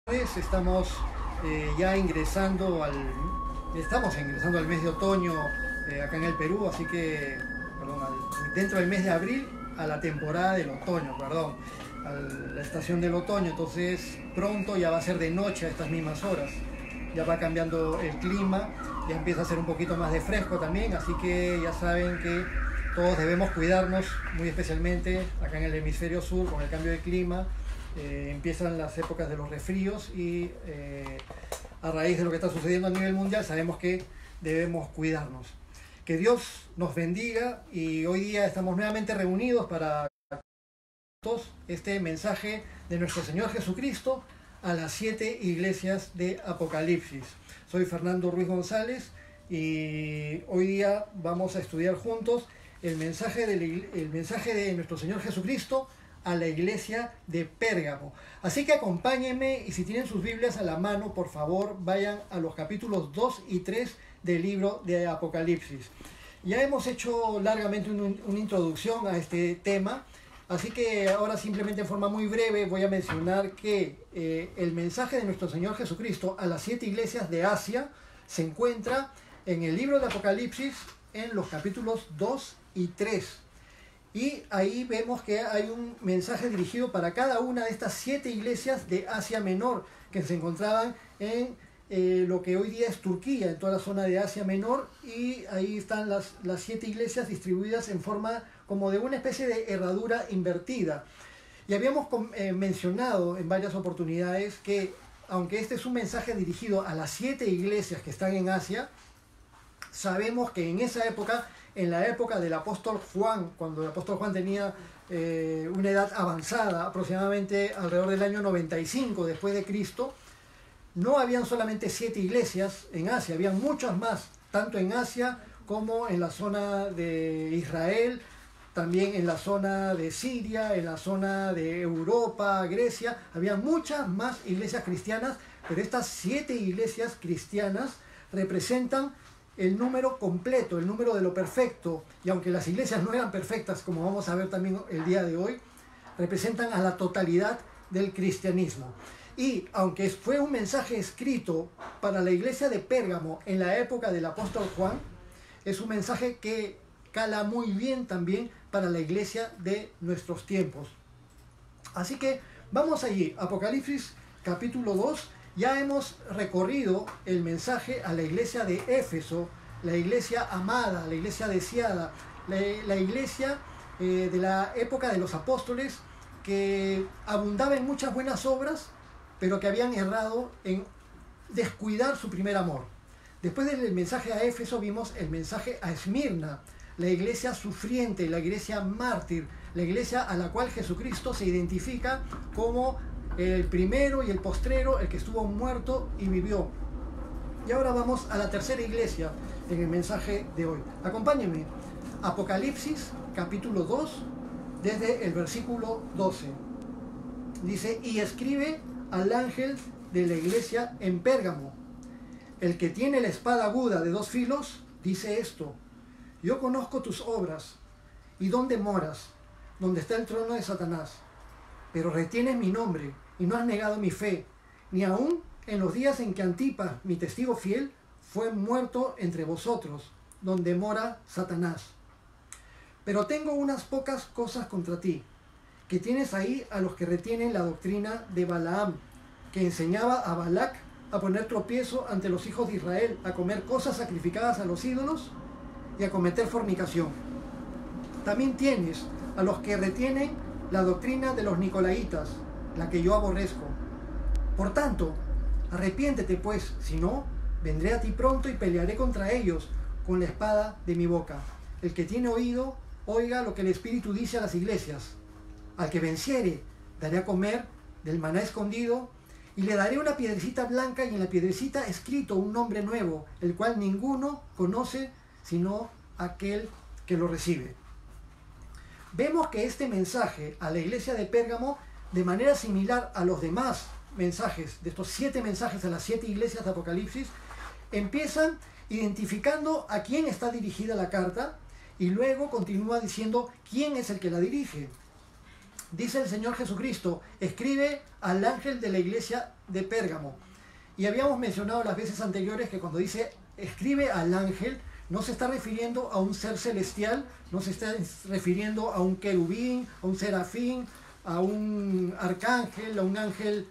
Estamos estamos ingresando al mes de otoño acá en el Perú, así que, dentro del mes de abril a la temporada del otoño, a la estación del otoño. Entonces pronto ya va a ser de noche a estas mismas horas, ya va cambiando el clima, ya empieza a ser un poquito más de fresco también, así que ya saben que todos debemos cuidarnos, muy especialmente acá en el hemisferio sur con el cambio de clima. Empiezan las épocas de los resfríos y a raíz de lo que está sucediendo a nivel mundial sabemos que debemos cuidarnos. Que Dios nos bendiga, y hoy día estamos nuevamente reunidos para este mensaje de nuestro Señor Jesucristo a las 7 iglesias de Apocalipsis. Soy Fernando Ruiz González y hoy día vamos a estudiar juntos el mensaje de nuestro Señor Jesucristo a la iglesia de Pérgamo. Así que acompáñenme, y si tienen sus Biblias a la mano, por favor, vayan a los capítulos 2 y 3 del libro de Apocalipsis. Ya hemos hecho largamente una introducción a este tema, así que ahora simplemente en forma muy breve voy a mencionar que el mensaje de nuestro Señor Jesucristo a las 7 iglesias de Asia se encuentra en el libro de Apocalipsis en los capítulos 2 y 3. Y ahí vemos que hay un mensaje dirigido para cada una de estas 7 iglesias de Asia Menor, que se encontraban en lo que hoy día es Turquía, en toda la zona de Asia Menor, y ahí están las 7 iglesias distribuidas en forma como de una especie de herradura invertida. Y habíamos mencionado en varias oportunidades que, aunque este es un mensaje dirigido a las 7 iglesias que están en Asia, sabemos que en esa época, en la época del apóstol Juan, cuando el apóstol Juan tenía una edad avanzada, aproximadamente alrededor del año 95 después de Cristo, no habían solamente 7 iglesias en Asia, habían muchas más, tanto en Asia como en la zona de Israel, también en la zona de Siria, en la zona de Europa, Grecia. Había muchas más iglesias cristianas, pero estas 7 iglesias cristianas representan el número completo, el número de lo perfecto, y aunque las iglesias no eran perfectas, como vamos a ver también el día de hoy, representan a la totalidad del cristianismo. Y aunque fue un mensaje escrito para la iglesia de Pérgamo en la época del apóstol Juan, es un mensaje que cala muy bien también para la iglesia de nuestros tiempos. Así que vamos allí, Apocalipsis capítulo 2. Ya hemos recorrido el mensaje a la iglesia de Éfeso, la iglesia amada, la iglesia deseada, la iglesia de la época de los apóstoles, que abundaba en muchas buenas obras, pero que habían errado en descuidar su primer amor. Después del mensaje a Éfeso vimos el mensaje a Esmirna, la iglesia sufriente, la iglesia mártir, la iglesia a la cual Jesucristo se identifica como el primero y el postrero, el que estuvo muerto y vivió. Y ahora vamos a la tercera iglesia en el mensaje de hoy. Acompáñenme. Apocalipsis capítulo 2, desde el versículo 12. Dice: y escribe al ángel de la iglesia en Pérgamo, el que tiene la espada aguda de 2 filos, dice esto: yo conozco tus obras y dónde moras, donde está el trono de Satanás, pero retienes mi nombre y no has negado mi fe, ni aun en los días en que Antipas, mi testigo fiel, fue muerto entre vosotros, donde mora Satanás. Pero tengo unas pocas cosas contra ti, que tienes ahí a los que retienen la doctrina de Balaam, que enseñaba a Balac a poner tropiezo ante los hijos de Israel, a comer cosas sacrificadas a los ídolos y a cometer fornicación. También tienes a los que retienen la doctrina de los nicolaitas, la que yo aborrezco. Por tanto, arrepiéntete pues, si no, vendré a ti pronto y pelearé contra ellos con la espada de mi boca. El que tiene oído, oiga lo que el Espíritu dice a las iglesias. Al que venciere, daré a comer del maná escondido, y le daré una piedrecita blanca, y en la piedrecita escrito un nombre nuevo, el cual ninguno conoce sino aquel que lo recibe. Vemos que este mensaje a la iglesia de Pérgamo, de manera similar a los demás mensajes, de estos 7 mensajes a las 7 iglesias de Apocalipsis, empiezan identificando a quién está dirigida la carta, y luego continúa diciendo quién es el que la dirige. dice el Señor Jesucristo, escribe al ángel de la iglesia de Pérgamo. Y habíamos mencionado las veces anteriores que cuando dice escribe al ángel, no se está refiriendo a un ser celestial, no se está refiriendo a un querubín, a un serafín, a un arcángel, a un ángel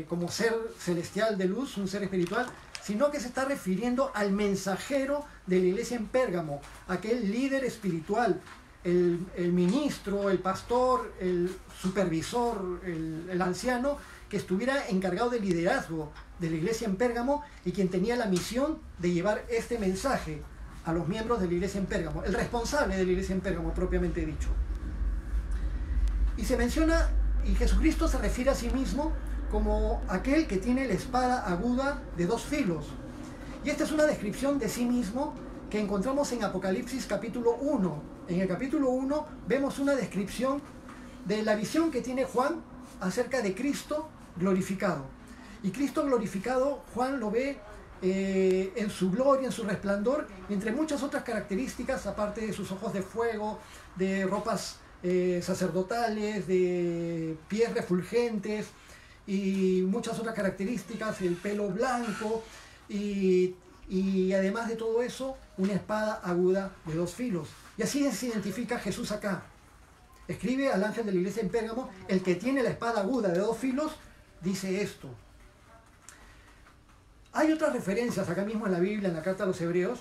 como ser celestial de luz, un ser espiritual, sino que se está refiriendo al mensajero de la iglesia en Pérgamo, aquel líder espiritual, el ministro, el pastor, el supervisor, el anciano, que estuviera encargado del liderazgo de la iglesia en Pérgamo y quien tenía la misión de llevar este mensaje a los miembros de la iglesia en Pérgamo, el responsable de la iglesia en Pérgamo propiamente dicho. Y se menciona, y Jesucristo se refiere a sí mismo como aquel que tiene la espada aguda de 2 filos. Y esta es una descripción de sí mismo que encontramos en Apocalipsis capítulo 1. En el capítulo 1 vemos una descripción de la visión que tiene Juan acerca de Cristo glorificado. Y Cristo glorificado, Juan lo ve en su gloria, en su resplandor, y entre muchas otras características, aparte de sus ojos de fuego, de ropas sacerdotales, de pies refulgentes y muchas otras características, el pelo blanco y además de todo eso, una espada aguda de 2 filos. Y así se identifica Jesús acá. Escribe al ángel de la iglesia en Pérgamo, el que tiene la espada aguda de 2 filos, dice esto. Hay otras referencias acá mismo en la Biblia, en la carta a los Hebreos,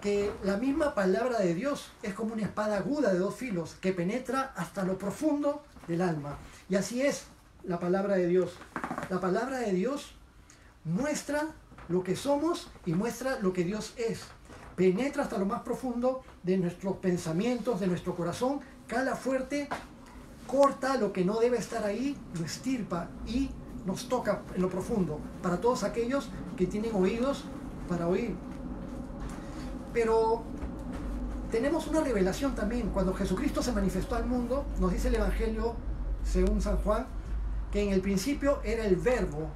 que la misma palabra de Dios es como una espada aguda de 2 filos, que penetra hasta lo profundo del alma. Y así es la palabra de Dios. La palabra de Dios muestra lo que somos y muestra lo que Dios es. Penetra hasta lo más profundo de nuestros pensamientos, de nuestro corazón, cala fuerte, corta lo que no debe estar ahí, lo estirpa y nos toca en lo profundo, para todos aquellos que tienen oídos para oír. Pero tenemos una revelación también. Cuando Jesucristo se manifestó al mundo, nos dice el Evangelio según San Juan, que en el principio era el verbo,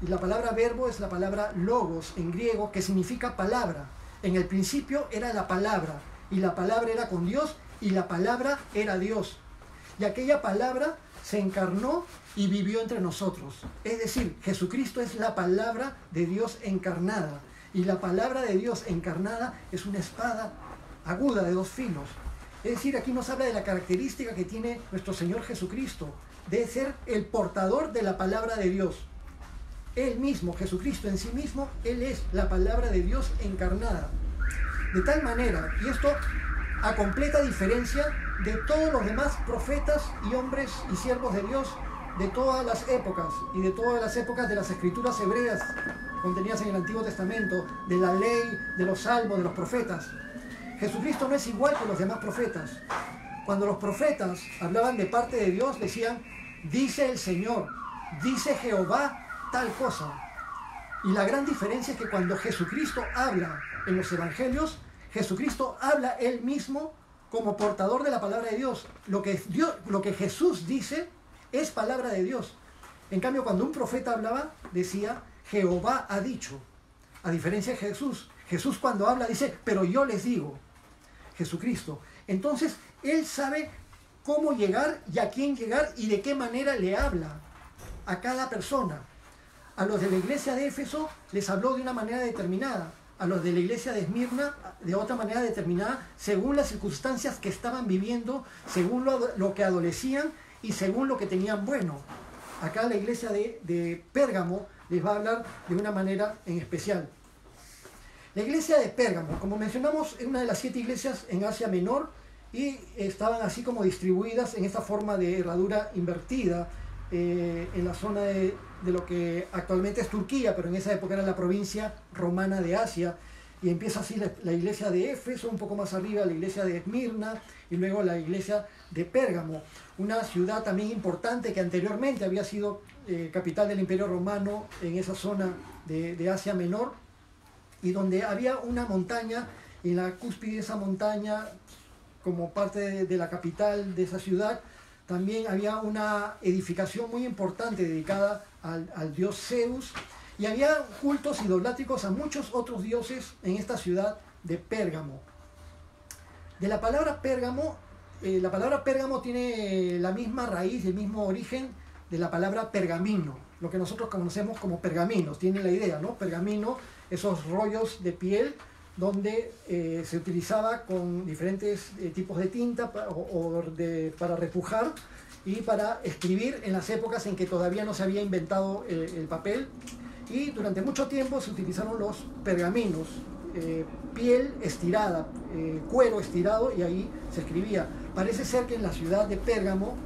y la palabra verbo es la palabra logos en griego, que significa palabra. En el principio era la palabra, y la palabra era con Dios, y la palabra era Dios. Y aquella palabra se encarnó y vivió entre nosotros. Es decir, Jesucristo es la palabra de Dios encarnada. Y la palabra de Dios encarnada es una espada aguda de 2 filos. Es decir, aquí nos habla de la característica que tiene nuestro Señor Jesucristo, de ser el portador de la palabra de Dios. Él mismo, Jesucristo en sí mismo, Él es la palabra de Dios encarnada. De tal manera, y esto a completa diferencia de todos los demás profetas y hombres y siervos de Dios de todas las épocas y de todas las épocas de las escrituras hebreas contenidas en el Antiguo Testamento, de la ley, de los salmos, de los profetas. Jesucristo no es igual que los demás profetas. Cuando los profetas hablaban de parte de Dios, decían, dice el Señor, dice Jehová tal cosa. Y la gran diferencia es que cuando Jesucristo habla en los evangelios, Jesucristo habla Él mismo como portador de la palabra de Dios. Lo que Jesús dice es palabra de Dios. En cambio, cuando un profeta hablaba, decía, Jehová ha dicho. A diferencia de Jesús. Jesús cuando habla dice, pero yo les digo. Jesucristo. Entonces, Él sabe cómo llegar y a quién llegar y de qué manera le habla a cada persona. A los de la iglesia de Éfeso les habló de una manera determinada. A los de la iglesia de Esmirna de otra manera determinada, según las circunstancias que estaban viviendo, según lo que adolecían y según lo que tenían bueno. Acá la iglesia de Pérgamo les va a hablar de una manera en especial. La iglesia de Pérgamo, como mencionamos, es una de las 7 iglesias en Asia Menor y estaban así como distribuidas en esta forma de herradura invertida en la zona de lo que actualmente es Turquía, pero en esa época era la provincia romana de Asia. Y empieza así la iglesia de Éfeso, un poco más arriba la iglesia de Esmirna y luego la iglesia de Pérgamo, una ciudad también importante que anteriormente había sido capital del Imperio Romano en esa zona de Asia Menor, y donde había una montaña, y en la cúspide de esa montaña, como parte de la capital de esa ciudad, también había una edificación muy importante dedicada al dios Zeus, y había cultos idolátricos a muchos otros dioses en esta ciudad de Pérgamo. De la palabra Pérgamo La palabra Pérgamo tiene la misma raíz, el mismo origen de la palabra pergamino, lo que nosotros conocemos como pergaminos. Tiene la idea, ¿no? Pergamino, esos rollos de piel donde se utilizaba con diferentes tipos de tinta para repujar y para escribir en las épocas en que todavía no se había inventado el papel. Y durante mucho tiempo se utilizaron los pergaminos, piel estirada, cuero estirado, y ahí se escribía. Parece ser que en la ciudad de Pérgamo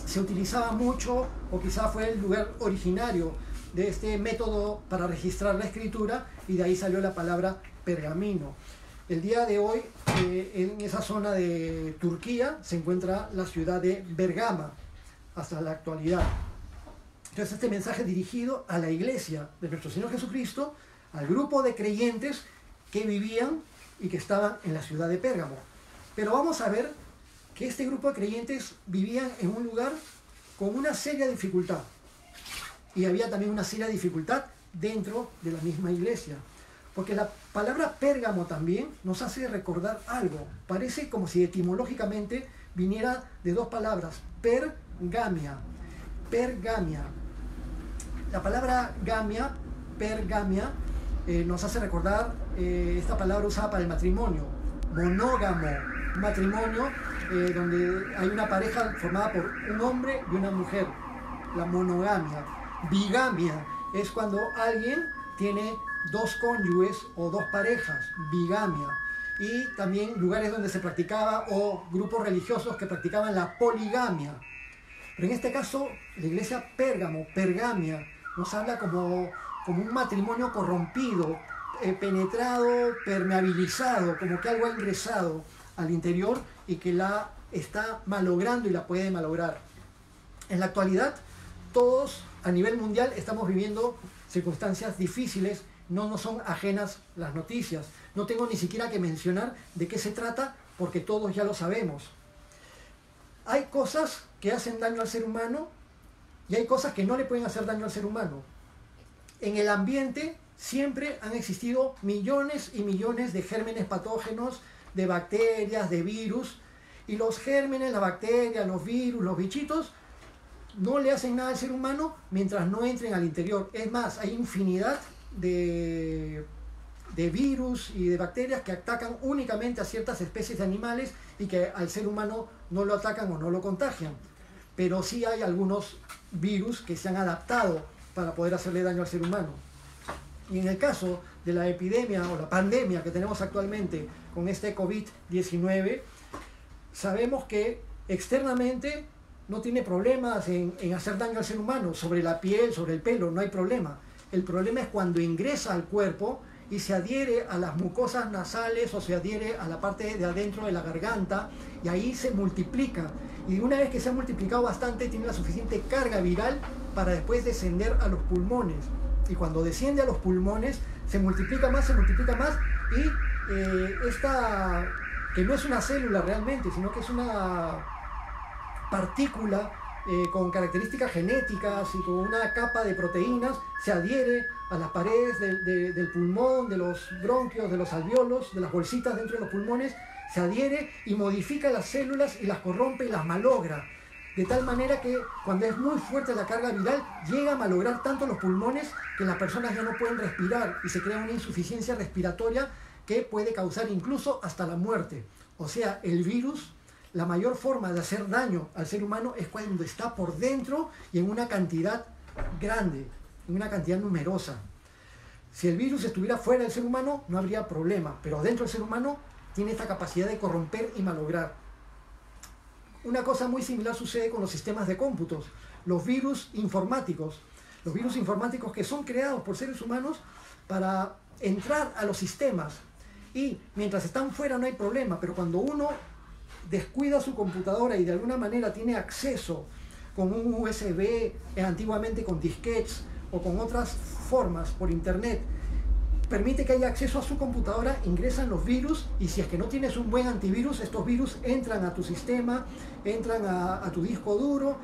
se utilizaba mucho, o quizá fue el lugar originario de este método para registrar la escritura, y de ahí salió la palabra pergamino. El día de hoy, en esa zona de Turquía, se encuentra la ciudad de Bergama, hasta la actualidad. Entonces, este mensaje es dirigido a la iglesia de nuestro Señor Jesucristo, al grupo de creyentes que vivían y que estaban en la ciudad de Pérgamo. Pero vamos a ver que este grupo de creyentes vivían en un lugar con una seria dificultad. Y había también una seria dificultad dentro de la misma iglesia. Porque la palabra Pérgamo también nos hace recordar algo. Parece como si etimológicamente viniera de dos palabras, pergamia. Pergamia. La palabra gamia, pergamia, nos hace recordar esta palabra usada para el matrimonio, monógamo, matrimonio donde hay una pareja formada por un hombre y una mujer, la monogamia. Bigamia es cuando alguien tiene dos cónyuges o dos parejas, bigamia. Y también lugares donde se practicaba, o grupos religiosos que practicaban la poligamia. Pero en este caso, la iglesia Pérgamo, pergamia, nos habla como un matrimonio corrompido, penetrado, permeabilizado, como que algo ha ingresado al interior y que la está malogrando y la puede malograr. En la actualidad, todos a nivel mundial estamos viviendo circunstancias difíciles, no nos son ajenas las noticias. No tengo ni siquiera que mencionar de qué se trata, porque todos ya lo sabemos. Hay cosas que hacen daño al ser humano y hay cosas que no le pueden hacer daño al ser humano. En el ambiente siempre han existido millones y millones de gérmenes patógenos, de bacterias, de virus, y los gérmenes, las bacterias, los virus, los bichitos no le hacen nada al ser humano mientras no entren al interior. Es más, hay infinidad de virus y de bacterias que atacan únicamente a ciertas especies de animales y que al ser humano no lo atacan o no lo contagian. Pero sí hay algunos virus que se han adaptado para poder hacerle daño al ser humano. Y en el caso de la epidemia o la pandemia que tenemos actualmente con este COVID-19, sabemos que externamente no tiene problemas en hacer daño al ser humano, sobre la piel, sobre el pelo, no hay problema. El problema es cuando ingresa al cuerpo y se adhiere a las mucosas nasales o se adhiere a la parte de adentro de la garganta, y ahí se multiplica. Y una vez que se ha multiplicado bastante, tiene la suficiente carga viral para después descender a los pulmones. Y cuando desciende a los pulmones, se multiplica más, y esta, que no es una célula realmente, sino que es una partícula con características genéticas y con una capa de proteínas, se adhiere a las paredes del pulmón, de los bronquios, de los alvéolos, de las bolsitas dentro de los pulmones, se adhiere y modifica las células y las corrompe y las malogra. De tal manera que cuando es muy fuerte la carga viral, llega a malograr tanto los pulmones que las personas ya no pueden respirar y se crea una insuficiencia respiratoria que puede causar incluso hasta la muerte. O sea, el virus, la mayor forma de hacer daño al ser humano es cuando está por dentro y en una cantidad grande, en una cantidad numerosa. Si el virus estuviera fuera del ser humano, no habría problema, pero dentro del ser humano tiene esta capacidad de corromper y malograr. Una cosa muy similar sucede con los sistemas de cómputos, los virus informáticos que son creados por seres humanos para entrar a los sistemas, y mientras están fuera no hay problema, pero cuando uno descuida su computadora y de alguna manera tiene acceso con un USB, antiguamente con disquetes o con otras formas por internet, permite que haya acceso a su computadora, ingresan los virus, y si es que no tienes un buen antivirus, estos virus entran a tu sistema, entran a tu disco duro,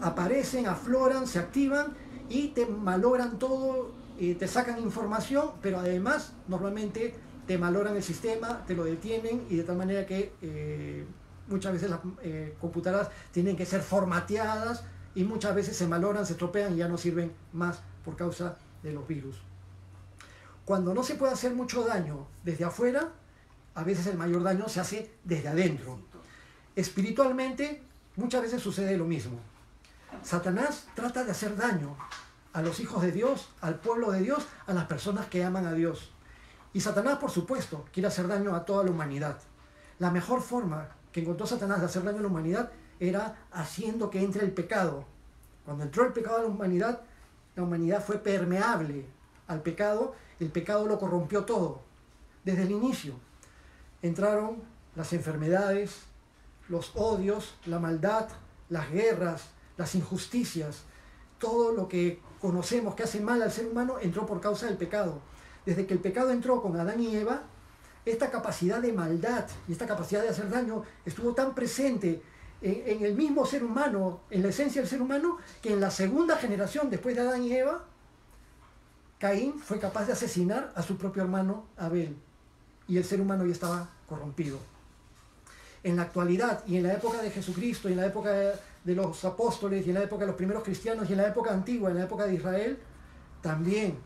aparecen, afloran, se activan y te malogran todo, te sacan información, pero además normalmente te malogran el sistema, te lo detienen y de tal manera que muchas veces las computadoras tienen que ser formateadas y muchas veces se malogran, se estropean y ya no sirven más por causa de los virus. Cuando no se puede hacer mucho daño desde afuera, a veces el mayor daño se hace desde adentro. Espiritualmente, muchas veces sucede lo mismo. Satanás trata de hacer daño a los hijos de Dios, al pueblo de Dios, a las personas que aman a Dios. Y Satanás, por supuesto, quiere hacer daño a toda la humanidad. La mejor forma que encontró Satanás de hacer daño a la humanidad era haciendo que entre el pecado. Cuando entró el pecado a la humanidad fue permeable al pecado, el pecado lo corrompió todo. Desde el inicio entraron las enfermedades, los odios, la maldad, las guerras, las injusticias, todo lo que conocemos que hace mal al ser humano entró por causa del pecado. Desde que el pecado entró con Adán y Eva, esta capacidad de maldad y esta capacidad de hacer daño estuvo tan presente en el mismo ser humano, en la esencia del ser humano, que en la segunda generación después de Adán y Eva, Caín fue capaz de asesinar a su propio hermano Abel y el ser humano ya estaba corrompido. En la actualidad y en la época de Jesucristo, y en la época de los apóstoles, y en la época de los primeros cristianos, y en la época antigua, en la época de Israel, también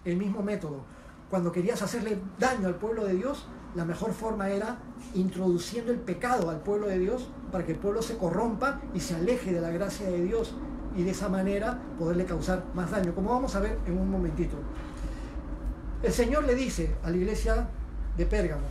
el mismo método. Cuando querías hacerle daño al pueblo de Dios, la mejor forma era introduciendo el pecado al pueblo de Dios para que el pueblo se corrompa y se aleje de la gracia de Dios y de esa manera poderle causar más daño, como vamos a ver en un momentito. El Señor le dice a la iglesia de Pérgamo,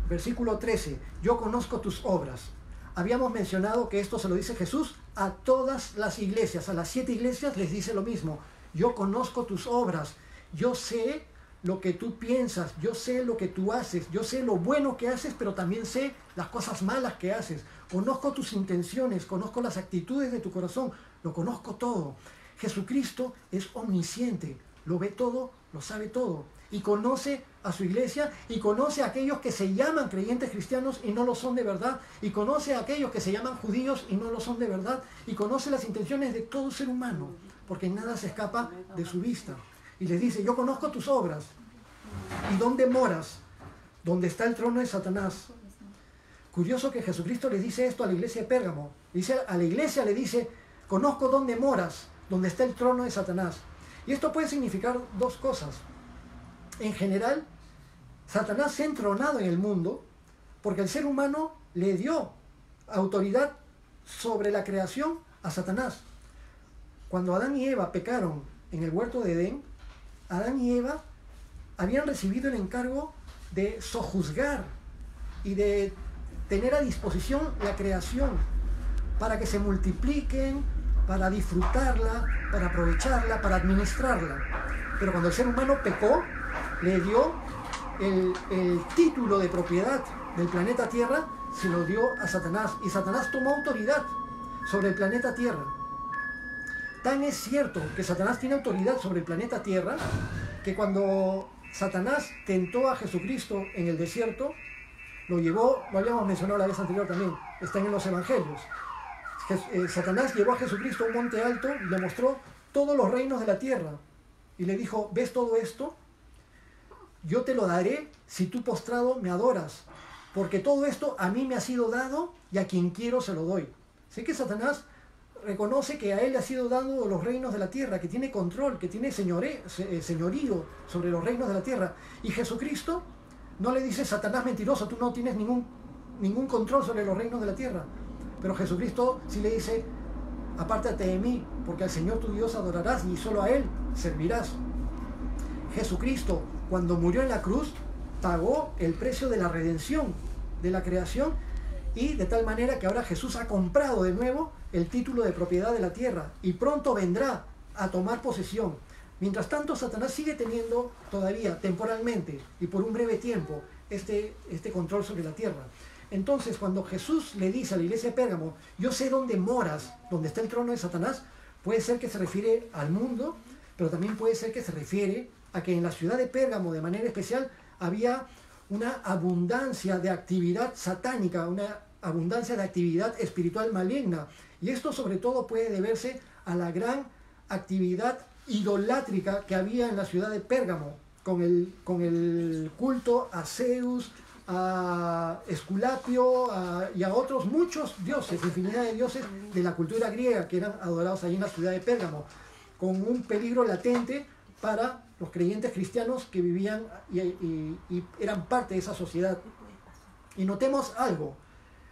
versículo 13, yo conozco tus obras. Habíamos mencionado que esto se lo dice Jesús a todas las iglesias, a las 7 iglesias les dice lo mismo. Yo conozco tus obras, yo sé lo que tú piensas, yo sé lo que tú haces, yo sé lo bueno que haces, pero también sé las cosas malas que haces. Conozco tus intenciones, conozco las actitudes de tu corazón, lo conozco todo. Jesucristo es omnisciente, lo ve todo, lo sabe todo. Y conoce a su iglesia y conoce a aquellos que se llaman creyentes cristianos y no lo son de verdad. Y conoce a aquellos que se llaman judíos y no lo son de verdad. Y conoce las intenciones de todo ser humano, porque nada se escapa de su vista. Y les dice, yo conozco tus obras. ¿Y dónde moras? ¿Dónde está el trono de Satanás? Curioso que Jesucristo le dice esto a la iglesia de Pérgamo. A la iglesia le dice, conozco dónde moras, dónde está el trono de Satanás. Y esto puede significar dos cosas. En general, Satanás se ha entronado en el mundo porque el ser humano le dio autoridad sobre la creación a Satanás. Cuando Adán y Eva pecaron en el huerto de Edén, Adán y Eva habían recibido el encargo de sojuzgar y de tener a disposición la creación para que se multipliquen, para disfrutarla, para aprovecharla, para administrarla. Pero cuando el ser humano pecó, le dio el título de propiedad del planeta Tierra, se lo dio a Satanás. Y Satanás tomó autoridad sobre el planeta Tierra. Tan es cierto que Satanás tiene autoridad sobre el planeta Tierra, que cuando Satanás tentó a Jesucristo en el desierto, lo llevó, lo habíamos mencionado la vez anterior también, están en los evangelios. Satanás llevó a Jesucristo a un monte alto y le mostró todos los reinos de la tierra. Y le dijo, ¿ves todo esto? Yo te lo daré si tú postrado me adoras, porque todo esto a mí me ha sido dado y a quien quiero se lo doy. Sé que Satanás reconoce que a él le ha sido dado los reinos de la tierra, que tiene control, que tiene señorío sobre los reinos de la tierra. Y Jesucristo no le dice, Satanás mentiroso, tú no tienes ningún control sobre los reinos de la tierra. Pero Jesucristo sí le dice, apártate de mí, porque al Señor tu Dios adorarás y solo a Él servirás. Jesucristo, cuando murió en la cruz, pagó el precio de la redención de la creación, y de tal manera que ahora Jesús ha comprado de nuevo el título de propiedad de la tierra y pronto vendrá a tomar posesión. Mientras tanto, Satanás sigue teniendo todavía temporalmente y por un breve tiempo este control sobre la tierra. Entonces, cuando Jesús le dice a la iglesia de Pérgamo, yo sé dónde moras, dónde está el trono de Satanás, puede ser que se refiere al mundo, pero también puede ser que se refiere a que en la ciudad de Pérgamo, de manera especial, había una abundancia de actividad satánica, una abundancia de actividad espiritual maligna. Y esto sobre todo puede deberse a la gran actividad idolátrica que había en la ciudad de Pérgamo. con el culto a Zeus, a Esculapio y a otros muchos dioses, infinidad de dioses de la cultura griega que eran adorados allí en la ciudad de Pérgamo, con un peligro latente para los creyentes cristianos que vivían y eran parte de esa sociedad. Y notemos algo,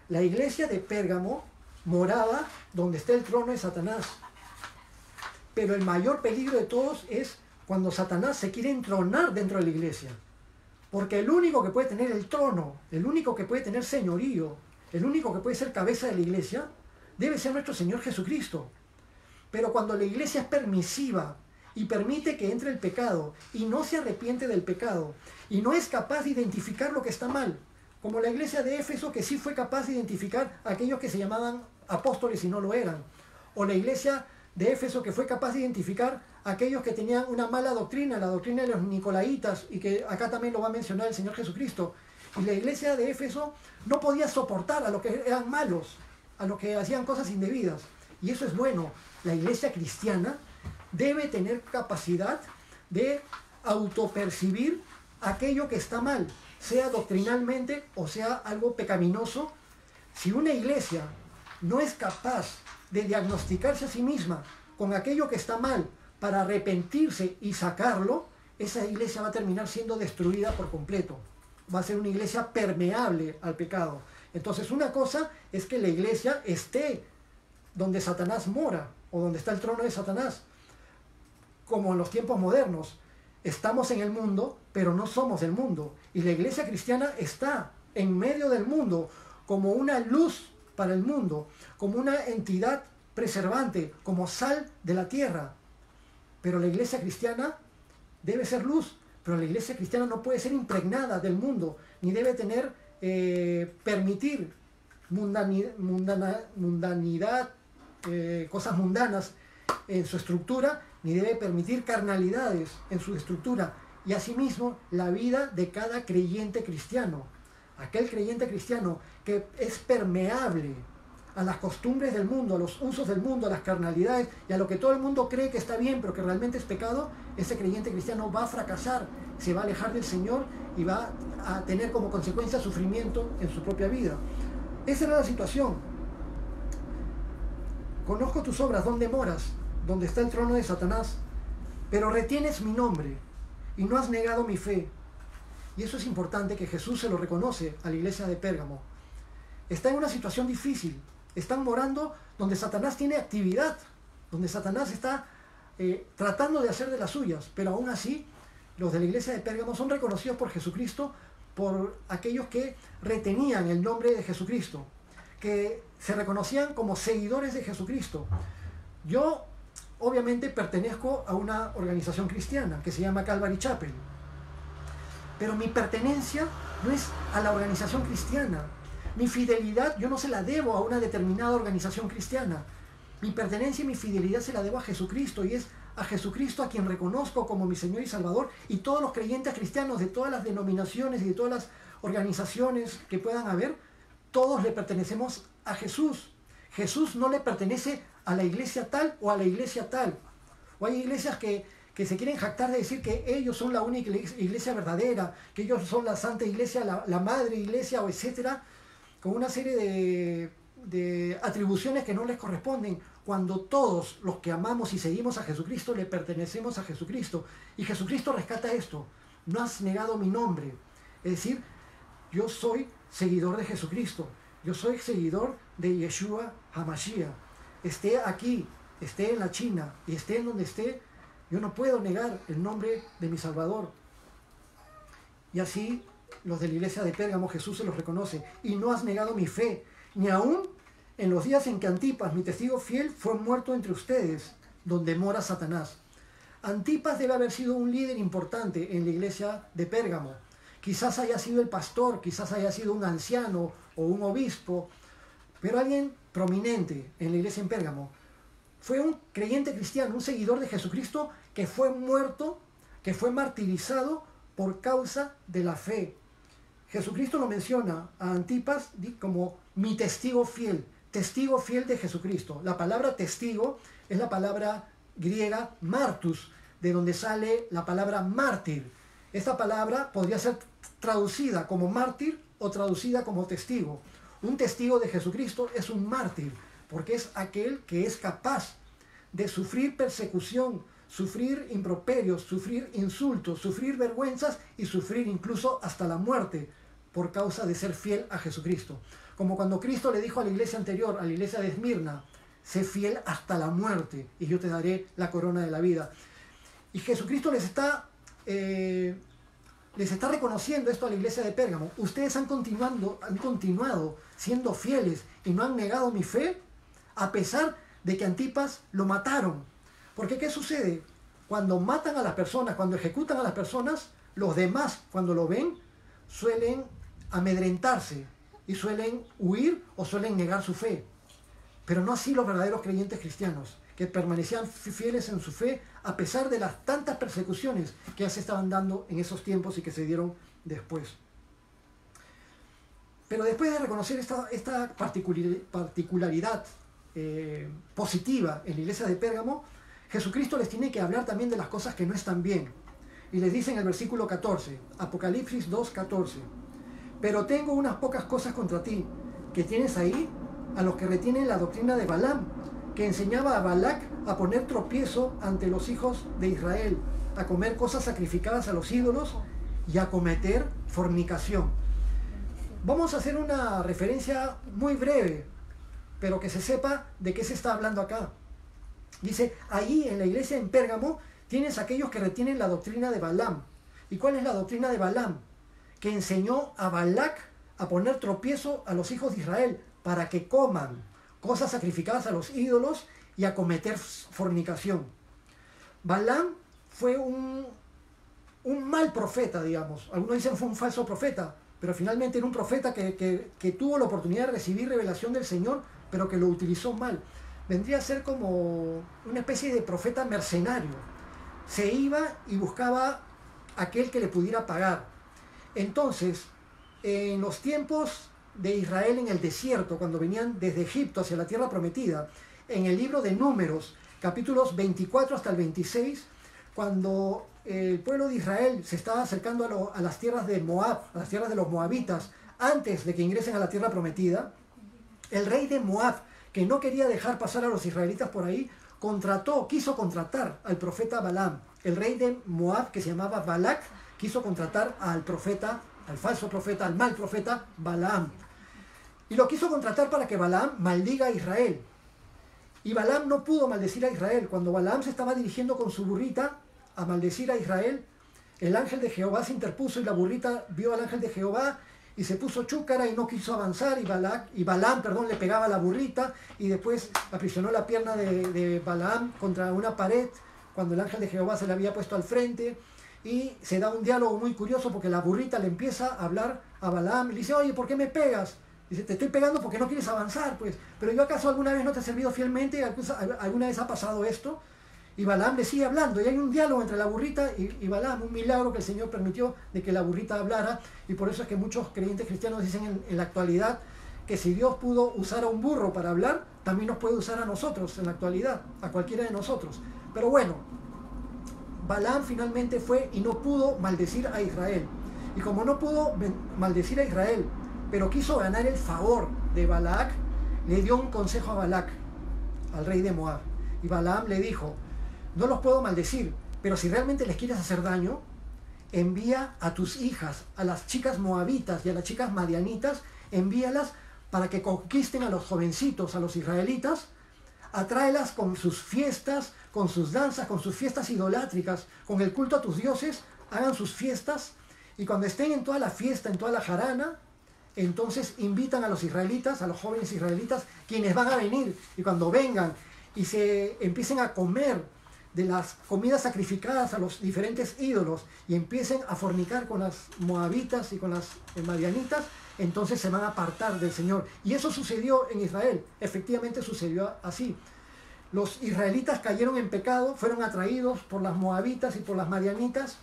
la iglesia de Pérgamo moraba donde está el trono de Satanás, pero el mayor peligro de todos es cuando Satanás se quiere entronar dentro de la iglesia. Porque el único que puede tener el trono, el único que puede tener señorío, el único que puede ser cabeza de la iglesia, debe ser nuestro Señor Jesucristo. Pero cuando la iglesia es permisiva y permite que entre el pecado y no se arrepiente del pecado y no es capaz de identificar lo que está mal, como la iglesia de Éfeso, que sí fue capaz de identificar a aquellos que se llamaban apóstoles y no lo eran, o la iglesia de Éfeso, que fue capaz de identificar a aquellos que tenían una mala doctrina, la doctrina de los nicolaitas, y que acá también lo va a mencionar el Señor Jesucristo. Y la iglesia de Éfeso no podía soportar a los que eran malos, a los que hacían cosas indebidas. Y eso es bueno. La iglesia cristiana debe tener capacidad de autopercibir aquello que está mal, sea doctrinalmente o sea algo pecaminoso. Si una iglesia no es capaz de diagnosticarse a sí misma con aquello que está mal para arrepentirse y sacarlo, esa iglesia va a terminar siendo destruida por completo. Va a ser una iglesia permeable al pecado. Entonces, una cosa es que la iglesia esté donde Satanás mora o donde está el trono de Satanás, como en los tiempos modernos. Estamos en el mundo, pero no somos el mundo. Y la iglesia cristiana está en medio del mundo como una luz para el mundo, como una entidad preservante, como sal de la tierra. Pero la iglesia cristiana debe ser luz, pero la iglesia cristiana no puede ser impregnada del mundo, ni debe tener, permitir mundanidad, cosas mundanas en su estructura, ni debe permitir carnalidades en su estructura. Y asimismo, la vida de cada creyente cristiano. Aquel creyente cristiano que es permeable a las costumbres del mundo, a los usos del mundo, a las carnalidades y a lo que todo el mundo cree que está bien pero que realmente es pecado, ese creyente cristiano va a fracasar, se va a alejar del Señor y va a tener como consecuencia sufrimiento en su propia vida. Esa era la situación. Conozco tus obras, donde moras, donde está el trono de Satanás, pero retienes mi nombre y no has negado mi fe. Y eso es importante, que Jesús se lo reconoce a la iglesia de Pérgamo. Está en una situación difícil. Están morando donde Satanás tiene actividad, donde Satanás está tratando de hacer de las suyas. Pero aún así, los de la iglesia de Pérgamo son reconocidos por Jesucristo, por aquellos que retenían el nombre de Jesucristo, que se reconocían como seguidores de Jesucristo. Yo, obviamente, pertenezco a una organización cristiana que se llama Calvary Chapel. Pero mi pertenencia no es a la organización cristiana. Mi fidelidad yo no se la debo a una determinada organización cristiana. Mi pertenencia y mi fidelidad se la debo a Jesucristo, y es a Jesucristo a quien reconozco como mi Señor y Salvador, y todos los creyentes cristianos de todas las denominaciones y de todas las organizaciones que puedan haber, todos le pertenecemos a Jesús. Jesús no le pertenece a la iglesia tal o a la iglesia tal. O hay iglesias que se quieren jactar de decir que ellos son la única iglesia verdadera, que ellos son la santa iglesia, la madre iglesia, o etcétera, con una serie de atribuciones que no les corresponden, cuando todos los que amamos y seguimos a Jesucristo le pertenecemos a Jesucristo. Y Jesucristo rescata esto: no has negado mi nombre. Es decir, yo soy seguidor de Jesucristo, yo soy seguidor de Yeshua HaMashiach. Esté aquí, esté en la China y esté en donde esté, yo no puedo negar el nombre de mi Salvador. Y así los de la iglesia de Pérgamo, Jesús se los reconoce: y no has negado mi fe, ni aún en los días en que Antipas, mi testigo fiel, fue muerto entre ustedes, donde mora Satanás. Antipas debe haber sido un líder importante en la iglesia de Pérgamo. Quizás haya sido el pastor, quizás haya sido un anciano o un obispo, pero alguien prominente en la iglesia en Pérgamo. Fue un creyente cristiano, un seguidor de Jesucristo, que fue muerto, que fue martirizado por causa de la fe. Jesucristo lo menciona a Antipas como mi testigo fiel de Jesucristo. La palabra testigo es la palabra griega martus, de donde sale la palabra mártir. Esta palabra podría ser traducida como mártir o traducida como testigo. Un testigo de Jesucristo es un mártir, porque es aquel que es capaz de sufrir persecución, sufrir improperios, sufrir insultos, sufrir vergüenzas y sufrir incluso hasta la muerte por causa de ser fiel a Jesucristo. Como cuando Cristo le dijo a la iglesia anterior, a la iglesia de Esmirna, sé fiel hasta la muerte y yo te daré la corona de la vida. Y Jesucristo les está reconociendo esto a la iglesia de Pérgamo. Ustedes han continuado siendo fieles y no han negado mi fe, a pesar de que Antipas lo mataron. Porque ¿qué sucede? Cuando matan a las personas, cuando ejecutan a las personas, los demás, cuando lo ven, suelen amedrentarse y suelen huir o suelen negar su fe. Pero no así los verdaderos creyentes cristianos, que permanecían fieles en su fe a pesar de las tantas persecuciones que ya se estaban dando en esos tiempos y que se dieron después. Pero después de reconocer esta particularidad positiva en la iglesia de Pérgamo, Jesucristo les tiene que hablar también de las cosas que no están bien. Y les dice en el versículo 14, Apocalipsis 2:14, pero tengo unas pocas cosas contra ti, que tienes ahí a los que retienen la doctrina de Balaam, que enseñaba a Balac a poner tropiezo ante los hijos de Israel, a comer cosas sacrificadas a los ídolos y a cometer fornicación. Vamos a hacer una referencia muy breve, pero que se sepa de qué se está hablando acá. Dice, ahí en la iglesia en Pérgamo tienes aquellos que retienen la doctrina de Balaam. ¿Y cuál es la doctrina de Balaam? Que enseñó a Balac a poner tropiezo a los hijos de Israel para que coman cosas sacrificadas a los ídolos y a cometer fornicación. Balaam fue un mal profeta, digamos. Algunos dicen fue un falso profeta, pero finalmente era un profeta que tuvo la oportunidad de recibir revelación del Señor, pero que lo utilizó mal. Vendría a ser como una especie de profeta mercenario. Se iba y buscaba aquel que le pudiera pagar. Entonces, en los tiempos de Israel en el desierto, cuando venían desde Egipto hacia la tierra prometida, en el libro de Números, capítulos 24 hasta el 26, cuando el pueblo de Israel se estaba acercando a las tierras de Moab, a las tierras de los moabitas, antes de que ingresen a la tierra prometida, el rey de Moab, que no quería dejar pasar a los israelitas por ahí, quiso contratar al profeta Balaam. El rey de Moab, que se llamaba Balac, quiso contratar al profeta, al falso profeta, al mal profeta Balaam. Y lo quiso contratar para que Balaam maldiga a Israel. Y Balaam no pudo maldecir a Israel. Cuando Balaam se estaba dirigiendo con su burrita a maldecir a Israel, el ángel de Jehová se interpuso y la burrita vio al ángel de Jehová y se puso chúcara y no quiso avanzar, y Balaam le pegaba a la burrita y después aprisionó la pierna de Balaam contra una pared cuando el ángel de Jehová se le había puesto al frente. Y se da un diálogo muy curioso porque la burrita le empieza a hablar a Balaam y le dice, oye, ¿por qué me pegas? Dice, te estoy pegando porque no quieres avanzar, pues. Pero yo acaso alguna vez no te he servido fielmente, alguna vez ha pasado esto. Y Balaam le sigue hablando, y hay un diálogo entre la burrita y Balaam, un milagro que el Señor permitió de que la burrita hablara, y por eso es que muchos creyentes cristianos dicen en la actualidad que si Dios pudo usar a un burro para hablar, también nos puede usar a nosotros en la actualidad, a cualquiera de nosotros. Pero bueno, Balaam finalmente fue y no pudo maldecir a Israel. Y como no pudo maldecir a Israel, pero quiso ganar el favor de Balac, le dio un consejo a Balac, al rey de Moab. Y Balaam le dijo, no los puedo maldecir, pero si realmente les quieres hacer daño, envía a tus hijas, a las chicas moabitas y a las chicas madianitas, envíalas para que conquisten a los jovencitos, a los israelitas, atráelas con sus fiestas, con sus danzas, con sus fiestas idolátricas, con el culto a tus dioses, hagan sus fiestas, y cuando estén en toda la fiesta, en toda la jarana, entonces invitan a los israelitas, a los jóvenes israelitas, quienes van a venir, y cuando vengan y se empiecen a comer de las comidas sacrificadas a los diferentes ídolos y empiecen a fornicar con las moabitas y con las madianitas, entonces se van a apartar del Señor. Y eso sucedió en Israel, efectivamente sucedió así. Los israelitas cayeron en pecado, fueron atraídos por las moabitas y por las madianitas,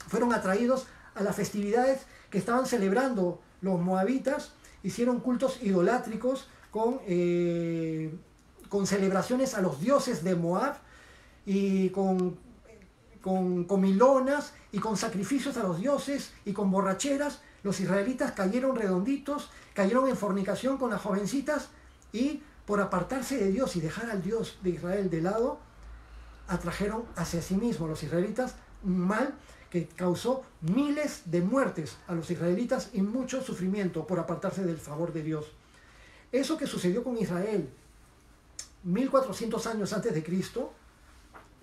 fueron atraídos a las festividades que estaban celebrando los moabitas, hicieron cultos idolátricos con celebraciones a los dioses de Moab y con con comilonas y con sacrificios a los dioses y con borracheras, los israelitas cayeron redonditos, cayeron en fornicación con las jovencitas y por apartarse de Dios y dejar al Dios de Israel de lado, atrajeron hacia sí mismos los israelitas un mal que causó miles de muertes a los israelitas y mucho sufrimiento por apartarse del favor de Dios. Eso que sucedió con Israel 1400 años antes de Cristo,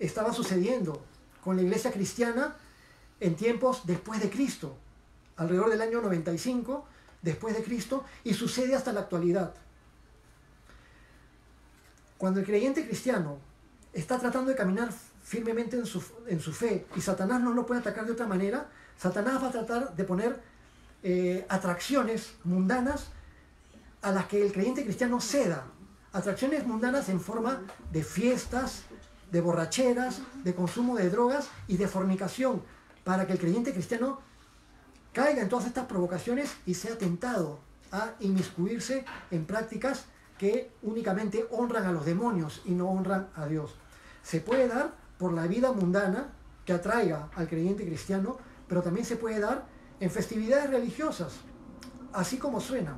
estaba sucediendo con la iglesia cristiana en tiempos después de Cristo, alrededor del año 95 después de Cristo, y sucede hasta la actualidad. Cuando el creyente cristiano está tratando de caminar firmemente en su fe y Satanás no lo puede atacar de otra manera, Satanás va a tratar de poner atracciones mundanas a las que el creyente cristiano ceda. Atracciones mundanas en forma de fiestas, de borracheras, de consumo de drogas y de fornicación, para que el creyente cristiano caiga en todas estas provocaciones y sea tentado a inmiscuirse en prácticas que únicamente honran a los demonios y no honran a Dios. Se puede dar por la vida mundana que atraiga al creyente cristiano, pero también se puede dar en festividades religiosas, así como suena.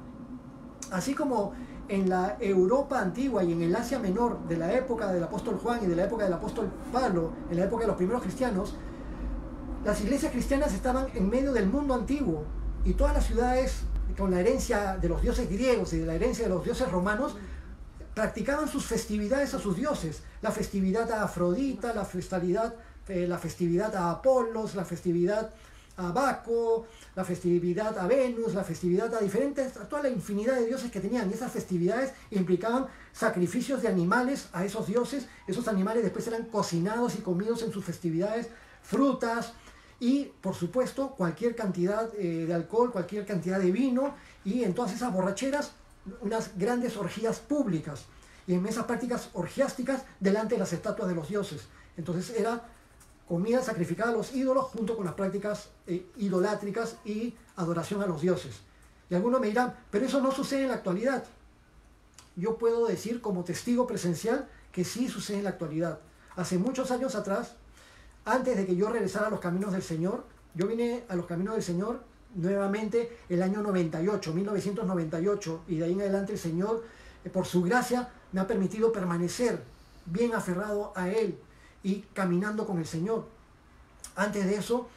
Así como en la Europa antigua y en el Asia Menor de la época del apóstol Juan y de la época del apóstol Pablo, en la época de los primeros cristianos, las iglesias cristianas estaban en medio del mundo antiguo y todas las ciudades con la herencia de los dioses griegos y de la herencia de los dioses romanos practicaban sus festividades a sus dioses, la festividad a Afrodita, la festividad a Apolos, la festividad a Baco, la festividad a Venus, la festividad a toda la infinidad de dioses que tenían. Y esas festividades implicaban sacrificios de animales a esos dioses. Esos animales después eran cocinados y comidos en sus festividades, frutas y, por supuesto, cualquier cantidad de alcohol, cualquier cantidad de vino, y en todas esas borracheras, unas grandes orgías públicas, y en esas prácticas orgiásticas delante de las estatuas de los dioses. Entonces era comida sacrificada a los ídolos junto con las prácticas idolátricas y adoración a los dioses. Y algunos me dirán, pero eso no sucede en la actualidad. Yo puedo decir como testigo presencial que sí sucede en la actualidad. Hace muchos años atrás, antes de que yo regresara a los caminos del Señor, yo vine a los caminos del Señor nuevamente el año 98, 1998, y de ahí en adelante el Señor, por su gracia, me ha permitido permanecer bien aferrado a Él y caminando con el Señor. Antes de eso,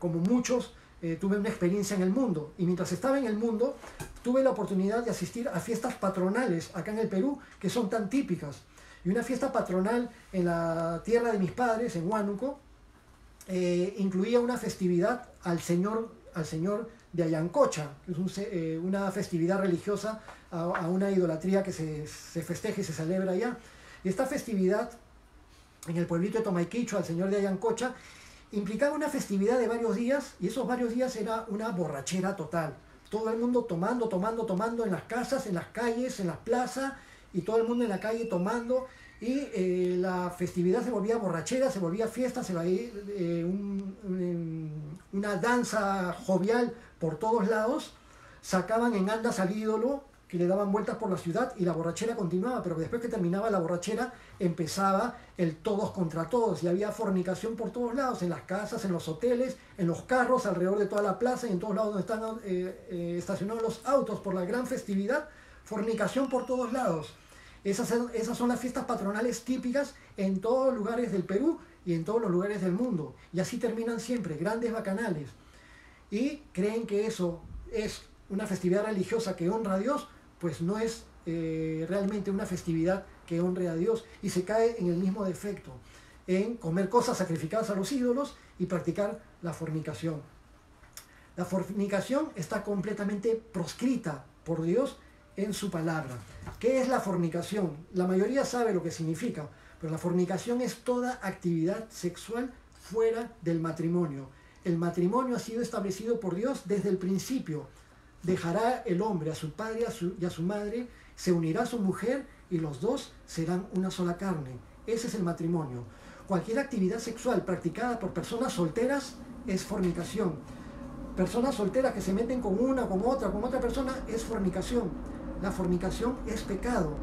como muchos, tuve una experiencia en el mundo, y mientras estaba en el mundo tuve la oportunidad de asistir a fiestas patronales acá en el Perú que son tan típicas. Y una fiesta patronal en la tierra de mis padres, en Huánuco, incluía una festividad al Señor de Ayancocha, que es una festividad religiosa a una idolatría que se festeja y se celebra allá. Y esta festividad en el pueblito de Tomaiquicho, al Señor de Ayancocha, implicaba una festividad de varios días, y esos varios días era una borrachera total. Todo el mundo tomando en las casas, en las calles, en las plazas, y todo el mundo en la calle tomando, y la festividad se volvía borrachera, se volvía fiesta, se volvía una danza jovial por todos lados. Sacaban en andas al ídolo, que le daban vueltas por la ciudad, y la borrachera continuaba, pero después que terminaba la borrachera empezaba el todos contra todos, y había fornicación por todos lados, en las casas, en los hoteles, en los carros, alrededor de toda la plaza, y en todos lados donde están estacionados los autos por la gran festividad, fornicación por todos lados. Esas son las fiestas patronales típicas en todos los lugares del Perú y en todos los lugares del mundo, y así terminan siempre, grandes bacanales, y creen que eso es una festividad religiosa que honra a Dios. Pues no es realmente una festividad que honre a Dios, y se cae en el mismo defecto, en comer cosas sacrificadas a los ídolos y practicar la fornicación. La fornicación está completamente proscrita por Dios en su palabra. ¿Qué es la fornicación? La mayoría sabe lo que significa, pero la fornicación es toda actividad sexual fuera del matrimonio. El matrimonio ha sido establecido por Dios desde el principio. Dejará el hombre a su padre y a su madre, se unirá a su mujer y los dos serán una sola carne. Ese es el matrimonio. Cualquier actividad sexual practicada por personas solteras es fornicación. Personas solteras que se meten con otra persona, es fornicación. La fornicación es pecado,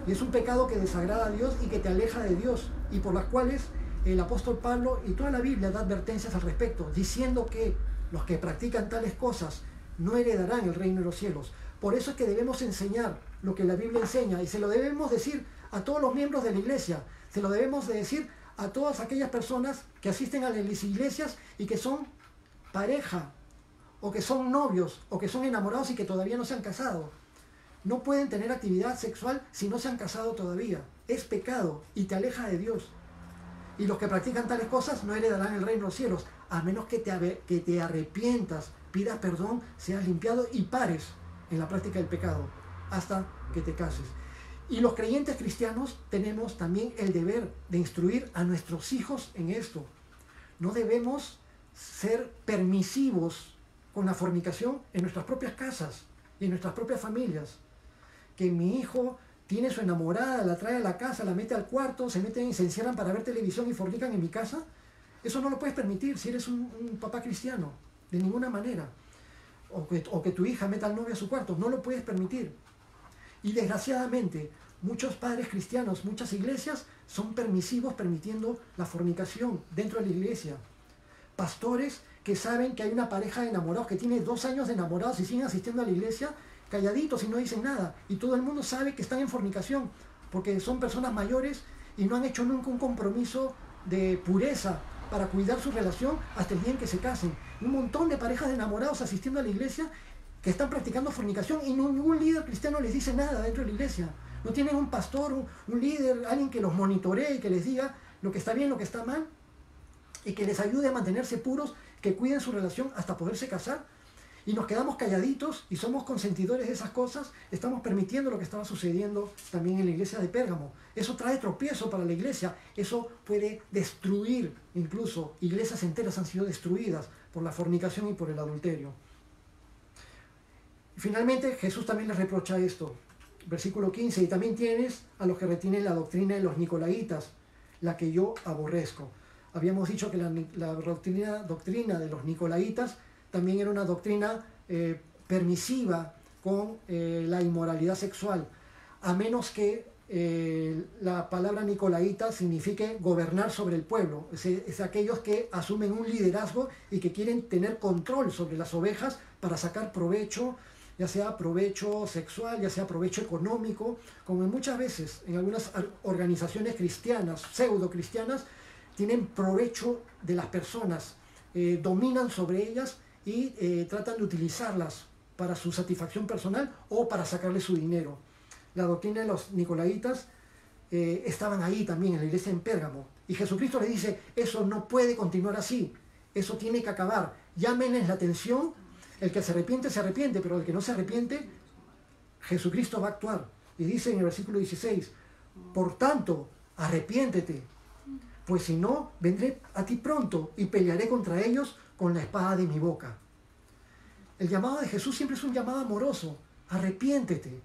y es un pecado que desagrada a Dios y que te aleja de Dios, y por las cuales el apóstol Pablo y toda la Biblia da advertencias al respecto, diciendo que los que practican tales cosas no heredarán el reino de los cielos. Por eso es que debemos enseñar lo que la Biblia enseña, y se lo debemos decir a todos los miembros de la iglesia, se lo debemos de decir a todas aquellas personas que asisten a las iglesias y que son pareja, o que son novios, o que son enamorados y que todavía no se han casado. No pueden tener actividad sexual si no se han casado todavía. Es pecado y te aleja de Dios. Y los que practican tales cosas no heredarán el reino de los cielos, a menos que te arrepientas, pidas perdón, seas limpiado y pares en la práctica del pecado hasta que te cases. Y los creyentes cristianos tenemos también el deber de instruir a nuestros hijos en esto. No debemos ser permisivos con la fornicación en nuestras propias casas y en nuestras propias familias. Que mi hijo tiene su enamorada, la trae a la casa, la mete al cuarto, se meten y se encierran para ver televisión y fornican en mi casa. Eso no lo puedes permitir si eres un papá cristiano, de ninguna manera. O que tu hija meta al novio a su cuarto, no lo puedes permitir. Y desgraciadamente, muchos padres cristianos, muchas iglesias son permisivos permitiendo la fornicación dentro de la iglesia. Pastores que saben que hay una pareja de enamorados que tiene 2 años de enamorados y siguen asistiendo a la iglesia calladitos y no dicen nada. Y todo el mundo sabe que están en fornicación porque son personas mayores y no han hecho nunca un compromiso de pureza para cuidar su relación hasta el día en que se casen. Un montón de parejas de enamorados asistiendo a la iglesia que están practicando fornicación y ningún líder cristiano les dice nada dentro de la iglesia. No tienen un pastor, un líder, alguien que los monitoree y que les diga lo que está bien, lo que está mal y que les ayude a mantenerse puros, que cuiden su relación hasta poderse casar. Y nos quedamos calladitos y somos consentidores de esas cosas, estamos permitiendo lo que estaba sucediendo también en la iglesia de Pérgamo. Eso trae tropiezo para la iglesia, eso puede destruir, incluso iglesias enteras han sido destruidas por la fornicación y por el adulterio. Y finalmente Jesús también les reprocha esto, versículo 15, y también tienes a los que retienen la doctrina de los nicolaitas, la que yo aborrezco. Habíamos dicho que la doctrina de los nicolaitas también era una doctrina permisiva con la inmoralidad sexual, a menos que la palabra nicolaita signifique gobernar sobre el pueblo. Es aquellos que asumen un liderazgo y que quieren tener control sobre las ovejas para sacar provecho, ya sea provecho sexual, ya sea provecho económico, como muchas veces en algunas organizaciones cristianas, pseudo cristianas, tienen provecho de las personas, dominan sobre ellas y tratan de utilizarlas para su satisfacción personal o para sacarle su dinero. La doctrina de los nicolaitas estaban ahí también en la iglesia en Pérgamo. Y Jesucristo les dice, eso no puede continuar así, eso tiene que acabar. Llámenles la atención, el que se arrepiente, pero el que no se arrepiente, Jesucristo va a actuar. Y dice en el versículo 16, por tanto, arrepiéntete, pues si no, vendré a ti pronto y pelearé contra ellos con la espada de mi boca. El llamado de Jesús siempre es un llamado amoroso. Arrepiéntete.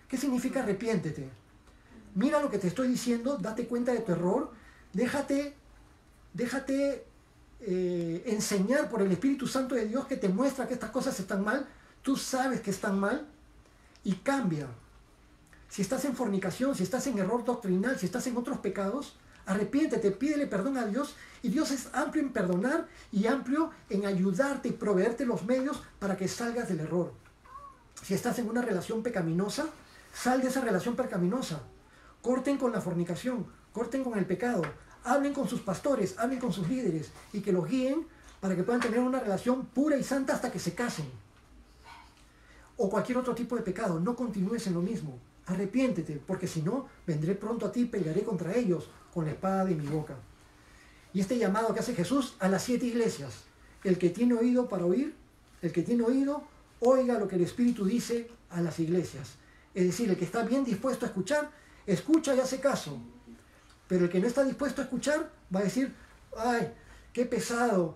¿Qué significa arrepiéntete? Mira lo que te estoy diciendo, date cuenta de tu error, déjate enseñar por el Espíritu Santo de Dios que te muestra que estas cosas están mal, tú sabes que están mal y cambia. Si estás en fornicación, si estás en error doctrinal, si estás en otros pecados, arrepiéntete, pídele perdón a Dios y Dios es amplio en perdonar y amplio en ayudarte y proveerte los medios para que salgas del error. Si estás en una relación pecaminosa, sal de esa relación pecaminosa. Corten con la fornicación, corten con el pecado, hablen con sus pastores, hablen con sus líderes y que los guíen para que puedan tener una relación pura y santa hasta que se casen. O cualquier otro tipo de pecado, no continúes en lo mismo. Arrepiéntete, porque si no, vendré pronto a ti y pelearé contra ellos con la espada de mi boca. Y este llamado que hace Jesús a las 7 iglesias, el que tiene oído para oír, el que tiene oído, oiga lo que el Espíritu dice a las iglesias. Es decir, el que está bien dispuesto a escuchar, escucha y hace caso. Pero el que no está dispuesto a escuchar, va a decir, ay, qué pesado,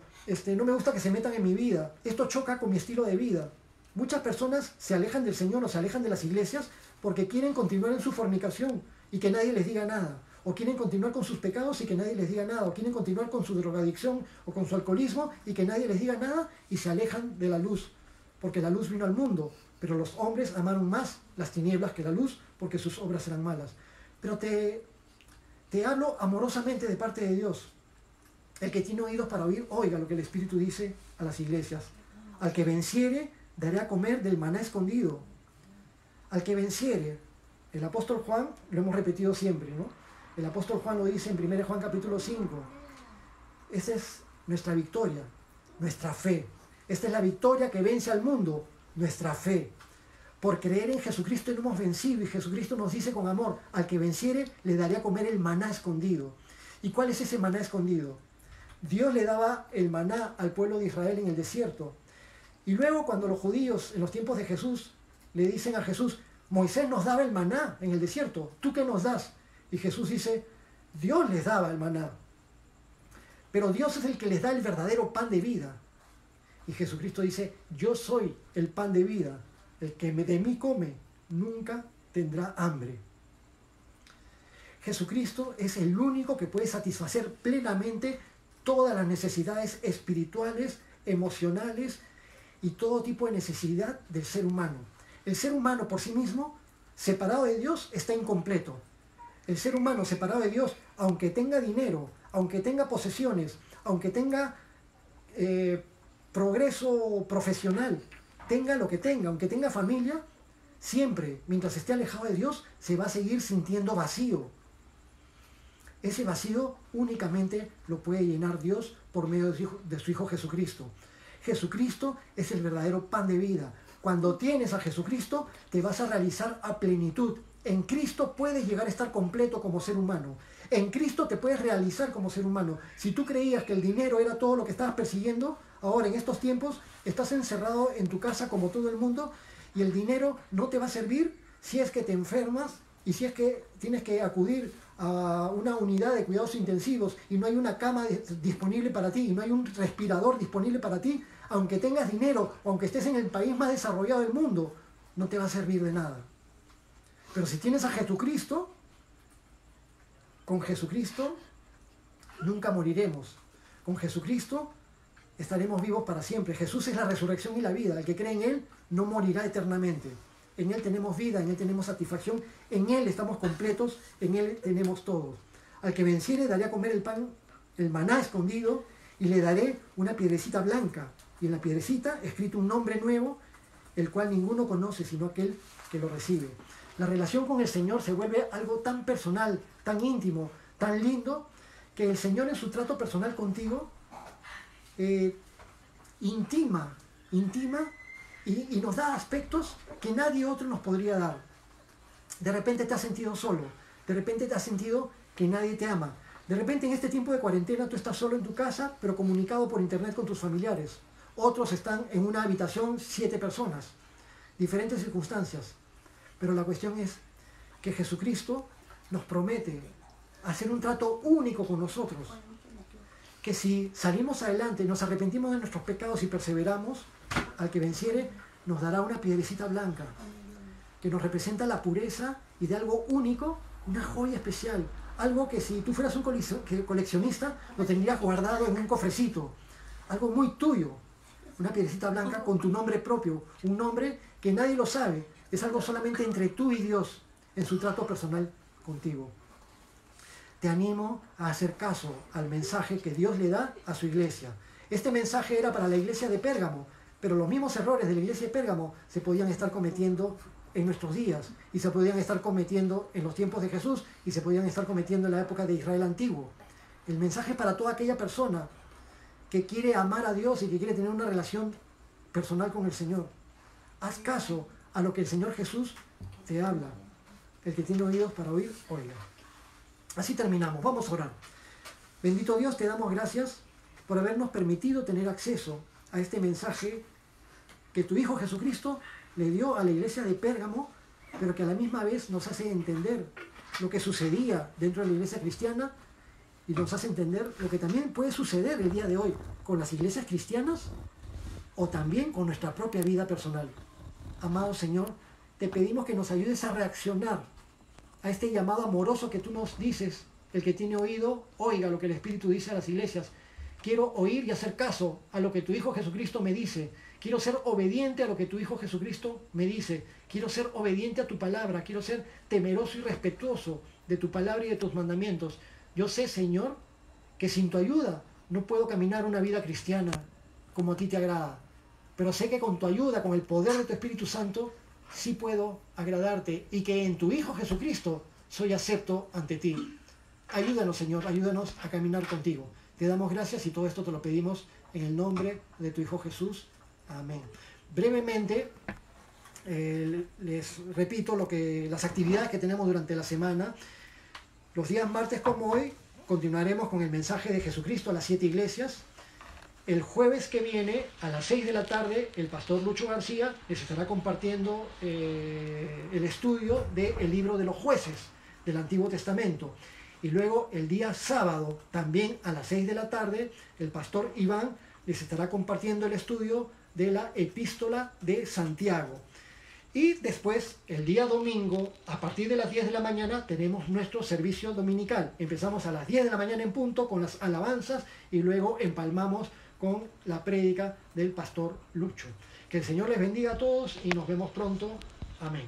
no me gusta que se metan en mi vida, esto choca con mi estilo de vida. Muchas personas se alejan del Señor o se alejan de las iglesias porque quieren continuar en su fornicación y que nadie les diga nada. O quieren continuar con sus pecados y que nadie les diga nada. O quieren continuar con su drogadicción o con su alcoholismo y que nadie les diga nada y se alejan de la luz. Porque la luz vino al mundo, pero los hombres amaron más las tinieblas que la luz porque sus obras eran malas. Pero te hablo amorosamente de parte de Dios. El que tiene oídos para oír, oiga lo que el Espíritu dice a las iglesias. Al que venciere, daré a comer del maná escondido. Al que venciere, el apóstol Juan, lo hemos repetido siempre, ¿no? El apóstol Juan lo dice en 1 Juan capítulo 5. Esa es nuestra victoria, nuestra fe. Esta es la victoria que vence al mundo, nuestra fe. Por creer en Jesucristo no hemos vencido, y Jesucristo nos dice con amor, al que venciere le daré a comer el maná escondido. ¿Y cuál es ese maná escondido? Dios le daba el maná al pueblo de Israel en el desierto. Y luego cuando los judíos en los tiempos de Jesús le dicen a Jesús, Moisés nos daba el maná en el desierto, ¿tú qué nos das? Y Jesús dice, Dios les daba el maná. Pero Dios es el que les da el verdadero pan de vida. Y Jesucristo dice, yo soy el pan de vida. El que de mí come nunca tendrá hambre. Jesucristo es el único que puede satisfacer plenamente todas las necesidades espirituales, emocionales y todo tipo de necesidad del ser humano. El ser humano por sí mismo, separado de Dios, está incompleto. El ser humano separado de Dios, aunque tenga dinero, aunque tenga posesiones, aunque tenga progreso profesional, tenga lo que tenga, aunque tenga familia, siempre, mientras esté alejado de Dios, se va a seguir sintiendo vacío. Ese vacío únicamente lo puede llenar Dios por medio de su Hijo Jesucristo. Jesucristo es el verdadero pan de vida. Cuando tienes a Jesucristo, te vas a realizar a plenitud. En Cristo puedes llegar a estar completo como ser humano. En Cristo te puedes realizar como ser humano. Si tú creías que el dinero era todo lo que estabas persiguiendo, ahora en estos tiempos estás encerrado en tu casa como todo el mundo y el dinero no te va a servir si es que te enfermas y si es que tienes que acudir a una unidad de cuidados intensivos y no hay una cama disponible para ti y no hay un respirador disponible para ti, aunque tengas dinero o aunque estés en el país más desarrollado del mundo, no te va a servir de nada. Pero si tienes a Jesucristo, con Jesucristo nunca moriremos. Con Jesucristo estaremos vivos para siempre. Jesús es la resurrección y la vida. El que cree en Él no morirá eternamente. En Él tenemos vida, en Él tenemos satisfacción, en Él estamos completos, en Él tenemos todo. Al que venciere daré a comer el pan, el maná escondido, y le daré una piedrecita blanca. Y en la piedrecita escrito un nombre nuevo, el cual ninguno conoce sino aquel que lo recibe. La relación con el Señor se vuelve algo tan personal, tan íntimo, tan lindo, que el Señor en su trato personal contigo intima y nos da aspectos que nadie otro nos podría dar. De repente te has sentido solo, de repente te has sentido que nadie te ama. De repente en este tiempo de cuarentena tú estás solo en tu casa, pero comunicado por internet con tus familiares. Otros están en una habitación 7 personas, diferentes circunstancias. Pero la cuestión es que Jesucristo nos promete hacer un trato único con nosotros. Que si salimos adelante, nos arrepentimos de nuestros pecados y perseveramos, al que venciere nos dará una piedrecita blanca que nos representa la pureza y de algo único, una joya especial. Algo que si tú fueras un coleccionista lo tendrías guardado en un cofrecito. Algo muy tuyo. Una piedrecita blanca con tu nombre propio. Un nombre que nadie lo sabe. Es algo solamente entre tú y Dios en su trato personal contigo. Te animo a hacer caso al mensaje que Dios le da a su iglesia. Este mensaje era para la iglesia de Pérgamo, pero los mismos errores de la iglesia de Pérgamo se podían estar cometiendo en nuestros días y se podían estar cometiendo en los tiempos de Jesús y se podían estar cometiendo en la época de Israel antiguo. El mensaje es para toda aquella persona que quiere amar a Dios y que quiere tener una relación personal con el Señor. Haz caso a lo que el Señor Jesús te habla. El que tiene oídos para oír, oiga. Así terminamos. Vamos a orar. Bendito Dios, te damos gracias por habernos permitido tener acceso a este mensaje que tu Hijo Jesucristo le dio a la iglesia de Pérgamo, pero que a la misma vez nos hace entender lo que sucedía dentro de la iglesia cristiana y nos hace entender lo que también puede suceder el día de hoy con las iglesias cristianas o también con nuestra propia vida personal. Amado Señor, te pedimos que nos ayudes a reaccionar a este llamado amoroso que tú nos dices. El que tiene oído, oiga lo que el Espíritu dice a las iglesias. Quiero oír y hacer caso a lo que tu Hijo Jesucristo me dice. Quiero ser obediente a lo que tu Hijo Jesucristo me dice. Quiero ser obediente a tu palabra. Quiero ser temeroso y respetuoso de tu palabra y de tus mandamientos. Yo sé, Señor, que sin tu ayuda no puedo caminar una vida cristiana como a ti te agrada, pero sé que con tu ayuda, con el poder de tu Espíritu Santo, sí puedo agradarte y que en tu Hijo Jesucristo soy acepto ante ti. Ayúdanos, Señor, ayúdanos a caminar contigo. Te damos gracias y todo esto te lo pedimos en el nombre de tu Hijo Jesús. Amén. Brevemente, les repito las actividades que tenemos durante la semana. Los días martes como hoy continuaremos con el mensaje de Jesucristo a las 7 iglesias. El jueves que viene a las 6 de la tarde el pastor Lucho García les estará compartiendo el estudio del libro de los jueces del Antiguo Testamento. Y luego el día sábado, también a las 6 de la tarde, el pastor Iván les estará compartiendo el estudio de la epístola de Santiago. Y después, el día domingo, a partir de las 10 de la mañana, tenemos nuestro servicio dominical. Empezamos a las 10 de la mañana en punto con las alabanzas y luego empalmamos con la prédica del pastor Lucho. Que el Señor les bendiga a todos y nos vemos pronto. Amén.